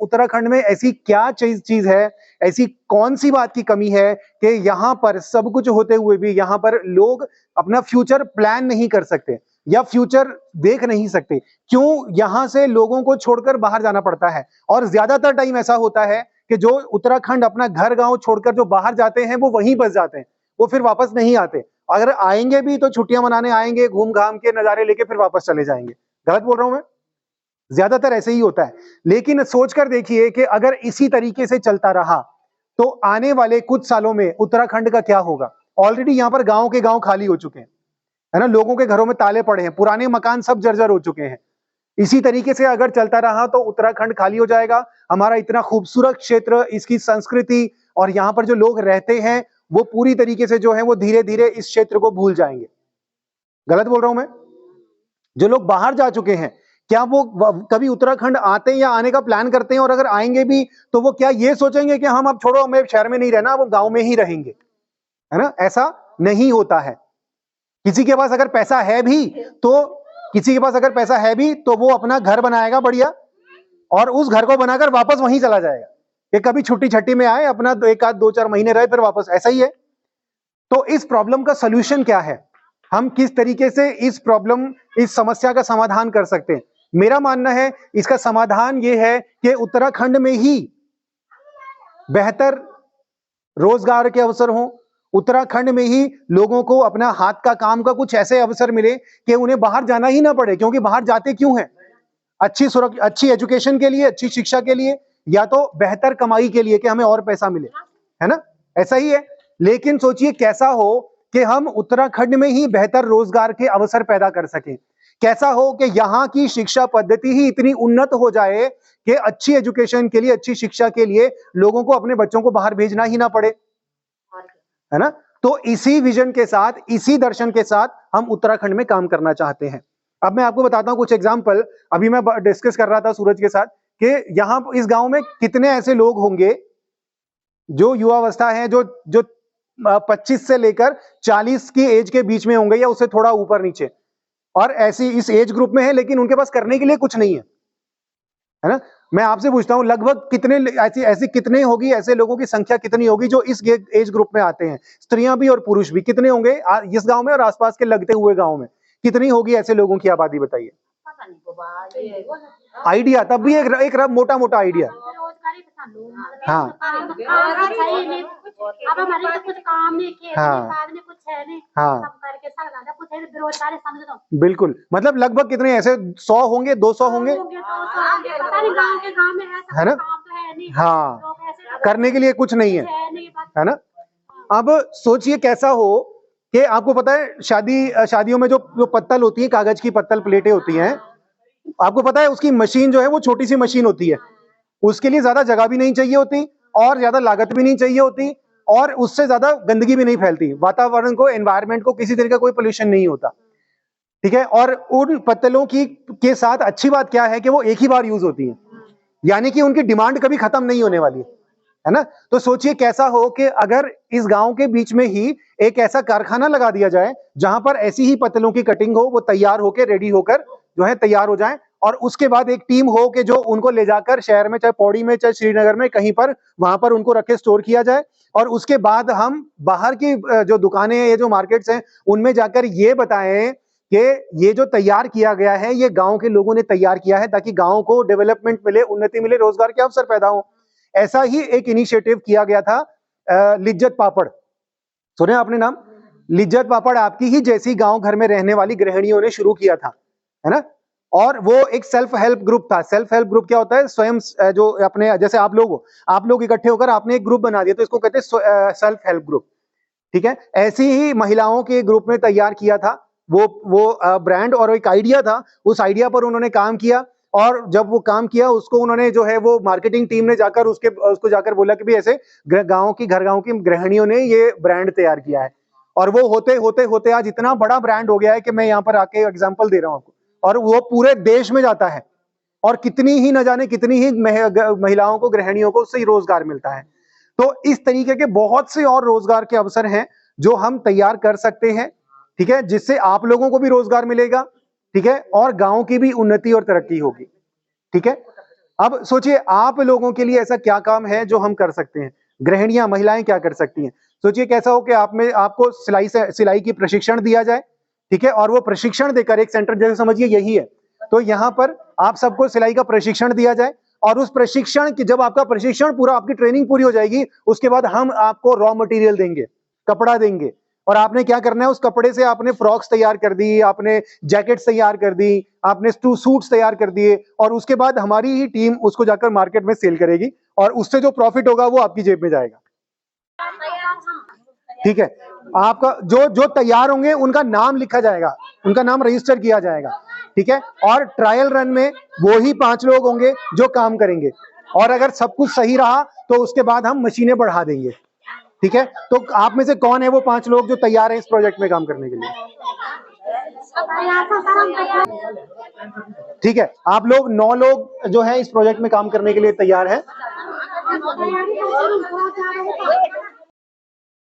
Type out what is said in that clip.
उत्तराखंड में ऐसी क्या चीज है, ऐसी कौन सी बात की कमी है कि यहाँ पर सब कुछ होते हुए भी यहाँ पर लोग अपना फ्यूचर प्लान नहीं कर सकते या फ्यूचर देख नहीं सकते? क्यों यहाँ से लोगों को छोड़कर बाहर जाना पड़ता है? और ज्यादातर टाइम ऐसा होता है कि जो उत्तराखंड अपना घर गांव छोड़कर जो बाहर जाते हैं वो वहीं बस जाते हैं, वो फिर वापस नहीं आते। अगर आएंगे भी तो छुट्टियां मनाने आएंगे, घूम घाम के नजारे लेके फिर वापस चले जाएंगे। गलत बोल रहा हूं मैं? ज्यादातर ऐसे ही होता है। लेकिन सोचकर देखिए कि अगर इसी तरीके से चलता रहा तो आने वाले कुछ सालों में उत्तराखंड का क्या होगा? ऑलरेडी यहाँ पर गांव के गांव खाली हो चुके हैं, है ना, लोगों के घरों में ताले पड़े हैं, पुराने मकान सब जर्जर हो चुके हैं। इसी तरीके से अगर चलता रहा तो उत्तराखंड खाली हो जाएगा। हमारा इतना खूबसूरत क्षेत्र, इसकी संस्कृति और यहाँ पर जो लोग रहते हैं वो पूरी तरीके से जो है वो धीरे धीरे इस क्षेत्र को भूल जाएंगे। गलत बोल रहा हूं मैं? जो लोग बाहर जा चुके हैं, क्या वो कभी उत्तराखंड आते हैं या आने का प्लान करते हैं? और अगर आएंगे भी तो वो क्या ये सोचेंगे कि हम अब छोड़ो, हमें शहर में नहीं रहना, वो गांव में ही रहेंगे? है ना, ऐसा नहीं होता है। किसी के पास अगर पैसा है भी तो वो अपना घर बनाएगा बढ़िया, और उस घर को बनाकर वापस वहीं चला जाएगा कि कभी छुट्टी छट्टी में आए, अपना एक आध 2-4 महीने रहे, फिर वापस। ऐसा ही है। तो इस प्रॉब्लम का सलूशन क्या है? हम किस तरीके से इस समस्या का समाधान कर सकते हैं? मेरा मानना है इसका समाधान ये है कि उत्तराखंड में ही बेहतर रोजगार के अवसर हों, उत्तराखंड में ही लोगों को अपना हाथ का काम का कुछ ऐसे अवसर मिले कि उन्हें बाहर जाना ही ना पड़े। क्योंकि बाहर जाते क्यों हैं? अच्छी एजुकेशन के लिए, अच्छी शिक्षा के लिए, या तो बेहतर कमाई के लिए कि हमें और पैसा मिले, है ना? ऐसा ही है। लेकिन सोचिए कैसा हो कि हम उत्तराखंड में ही बेहतर रोजगार के अवसर पैदा कर सकें। कैसा हो कि यहाँ की शिक्षा पद्धति ही इतनी उन्नत हो जाए कि अच्छी एजुकेशन के लिए, अच्छी शिक्षा के लिए लोगों को अपने बच्चों को बाहर भेजना ही ना पड़े, है ना? तो इसी विजन के साथ, इसी दर्शन के साथ हम उत्तराखंड में काम करना चाहते हैं। अब मैं आपको बताता हूं कुछ एग्जाम्पल। अभी मैं डिस्कस कर रहा था सूरज के साथ कि यहाँ इस गांव में कितने ऐसे लोग होंगे जो युवावस्था है, जो जो 25 से लेकर 40 की एज के बीच में होंगे या उससे थोड़ा ऊपर नीचे, और ऐसी इस एज ग्रुप में है, लेकिन उनके पास करने के लिए कुछ नहीं है ना? मैं आपसे पूछता हूं लगभग कितने ऐसी कितने होगी, ऐसे लोगों की संख्या कितनी होगी जो इस एज ग्रुप में आते हैं? स्त्रियां भी और पुरुष भी। कितने होंगे इस गांव में और आसपास के लगते हुए गांव में? कितनी होगी ऐसे लोगों की आबादी? बताइए। आइडिया तब भी एक मोटा मोटा आइडिया। हाँ बिल्कुल। मतलब लगभग कितने ऐसे 100 होंगे, 200 होंगे, है ना? हाँ, करने के लिए कुछ नहीं है ना? अब सोचिए कैसा हो कि आपको पता है शादियों में जो पत्तल होती है, कागज की पत्तल प्लेटें होती हैं, आपको पता है उसकी मशीन जो है वो छोटी सी मशीन होती है। उसके लिए ज्यादा जगह भी नहीं चाहिए होती और ज्यादा लागत भी नहीं चाहिए होती, और उससे ज्यादा गंदगी भी नहीं फैलती। वातावरण को, एनवायरनमेंट को किसी तरह का कोई पोल्यूशन नहीं होता, ठीक है? और उन पत्तलों के साथ अच्छी बात क्या है कि वो एक ही बार यूज होती है, यानी कि उनकी डिमांड कभी खत्म नहीं होने वाली है ना? तो सोचिए कैसा हो कि अगर इस गांव के बीच में ही एक ऐसा कारखाना लगा दिया जाए जहां पर ऐसी ही पत्तलों की कटिंग हो, वो तैयार होकर रेडी होकर जो है तैयार हो जाए, और उसके बाद एक टीम हो कि जो उनको ले जाकर शहर में, चाहे पौड़ी में, चाहे श्रीनगर में, कहीं पर वहां पर उनको रखे, स्टोर किया जाए, और उसके बाद हम बाहर की जो दुकानें, ये जो मार्केट्स हैं, उनमें जाकर ये बताएं कि ये जो तैयार किया गया है ये गांव के लोगों ने तैयार किया है, ताकि गांव को डेवलपमेंट मिले, उन्नति मिले, रोजगार के अवसर पैदा हो। ऐसा ही एक इनिशिएटिव किया गया था लिज्जत पापड़। सुने आपने नाम? लिज्जत पापड़ आपकी ही जैसी गांव घर में रहने वाली गृहिणियों ने शुरू किया था, है ना? और वो एक सेल्फ हेल्प ग्रुप था। सेल्फ हेल्प ग्रुप क्या होता है? स्वयं जो अपने, जैसे आप लोग इकट्ठे होकर आपने एक ग्रुप बना दिया, तो इसको कहते हैं सेल्फ हेल्प ग्रुप, ठीक है? ऐसी ही महिलाओं के ग्रुप में तैयार किया था वो ब्रांड, और एक आइडिया था, उस आइडिया पर उन्होंने काम किया, और जब वो काम किया उसको उन्होंने जो है वो मार्केटिंग टीम ने जाकर उसको जाकर बोला कि भी ऐसे घर गांव की गृहिणियों ने ये ब्रांड तैयार किया है, और वो होते होते होते आज इतना बड़ा ब्रांड हो गया है कि मैं यहाँ पर आके एग्जांपल दे रहा हूँ आपको, और वो पूरे देश में जाता है, और कितनी ही न जाने कितनी ही महिलाओं को, गृहिणियों को उससे रोजगार मिलता है। तो इस तरीके के बहुत से और रोजगार के अवसर हैं जो हम तैयार कर सकते हैं, ठीक है? जिससे आप लोगों को भी रोजगार मिलेगा, ठीक है, और गांव की भी उन्नति और तरक्की होगी, ठीक है? अब सोचिए आप लोगों के लिए ऐसा क्या काम है जो हम कर सकते हैं, गृहिणियां महिलाएं क्या कर सकती हैं। सोचिए कैसा हो कि आपको सिलाई की प्रशिक्षण दिया जाए, ठीक है, और वो प्रशिक्षण देकर एक सेंटर जैसे समझिए यही है, तो यहाँ पर आप सबको सिलाई का प्रशिक्षण दिया जाए, और उस प्रशिक्षण की जब आपका प्रशिक्षण पूरा, आपकी ट्रेनिंग पूरी हो जाएगी, उसके बाद हम आपको रॉ मटेरियल देंगे, कपड़ा देंगे, और आपने क्या करना है, उस कपड़े से आपने फ्रॉक्स तैयार कर दी, आपने जैकेट्स तैयार कर दी, आपने सूट्स तैयार कर दिए, और उसके बाद हमारी ही टीम उसको जाकर मार्केट में सेल करेगी, और उससे जो प्रॉफिट होगा वो आपकी जेब में जाएगा। ठीक है, आपका जो जो तैयार होंगे उनका नाम लिखा जाएगा, उनका नाम रजिस्टर किया जाएगा, ठीक है, और ट्रायल रन में वो ही 5 लोग होंगे जो काम करेंगे, और अगर सब कुछ सही रहा तो उसके बाद हम मशीनें बढ़ा देंगे। ठीक है, तो आप में से कौन है वो 5 लोग जो तैयार हैं इस प्रोजेक्ट में काम करने के लिए? ठीक है, आप लोग 9 लोग जो है इस प्रोजेक्ट में काम करने के लिए तैयार है।